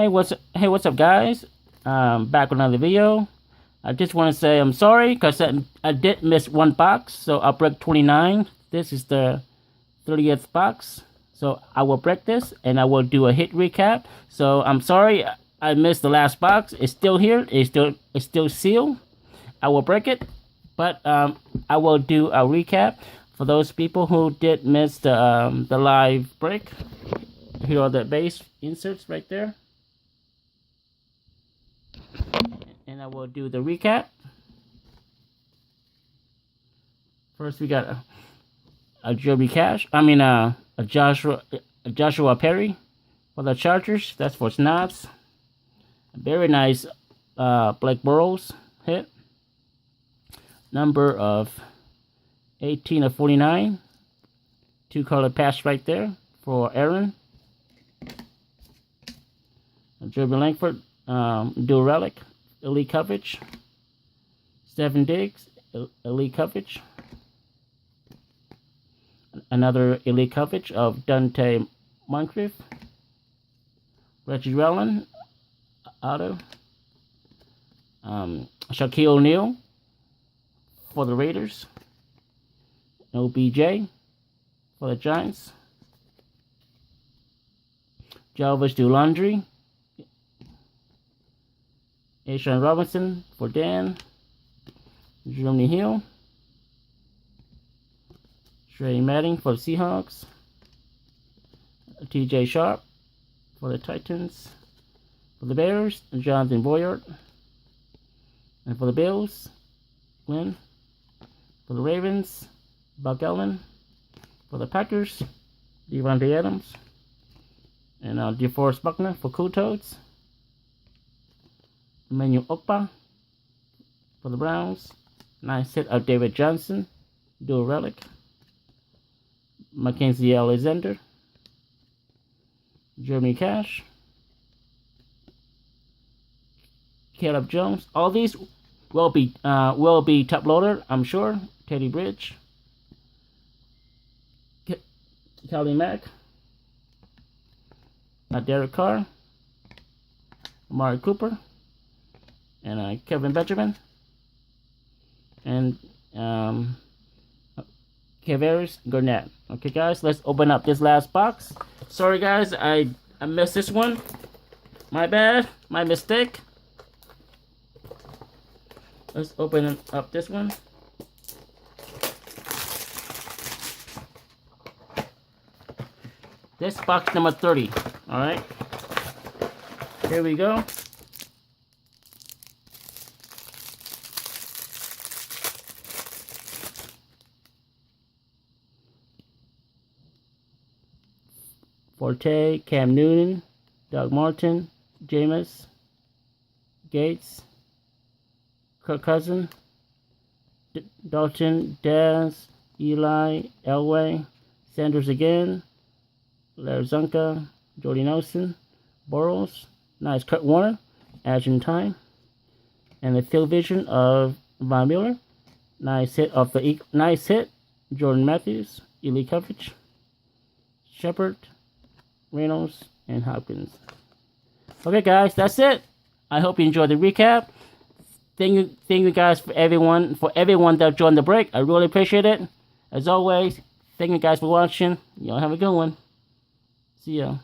What's up, guys? Back with another video. I just want to say I'm sorry because I did miss one box, so I'll break 29. This is the 30th box, so I will break this and I will do a hit recap. So I'm sorry I missed the last box. It's still here. It's still sealed. I will break it, but I will do a recap for those people who did miss the live break. Here are the base inserts right there. And I will do the recap. First, we got a Joby Cash. A Joshua Perry for the Chargers. That's for Snobs. A very nice Blake Bortles hit. Number of 18 of 49. Two color pass right there for Aaron. Joby Langford, dual relic. Elite coverage. Stephen Diggs, elite coverage. Another elite coverage of Dante Moncrief. Reggie Rowland, auto. Shaquille O'Neal for the Raiders. OBJ for the Giants. Jarvis Landry. Ashawn Robinson for Dan. Jeremy Hill. Trey Manning for the Seahawks. TJ Sharp for the Titans. For the Bears, Jonathan Boyard. And for the Bills, Glenn. For the Ravens, Buck Allen. For the Packers, Devontae Adams. And DeForest Buckner for Cool Toads. Emmanuel Okpa for the Browns. Nice hit of David Johnson, dual relic. Mackenzie Alexander. Jeremy Cash. Caleb Jones. All these will be top loaded, I'm sure. Teddy Bridge. Kelly Mack. Derek Carr. Amari Cooper. And Kevin Benjamin. And Kavaris Garnett. Okay, guys, let's open up this last box. Sorry, guys, I missed this one. My bad. My mistake. Let's open up this one. This box number 30. Alright. Here we go. Forte, Cam Newton, Doug Martin, Jameis, Gates, Kirk Cousins, Dalton, Daz, Eli, Elway, Sanders again, Larry Zunka, Jordy Nelson, Bortles, nice Kurt Warner, Argentine, and the field vision of Von Miller, nice hit, Jordan Matthews, elite coverage, Shepard, Reynolds, and Hopkins. Okay, guys, that's it. I hope you enjoyed the recap. Thank you guys for everyone that joined the break. I really appreciate it. As always, thank you guys for watching. Y'all have a good one. See ya.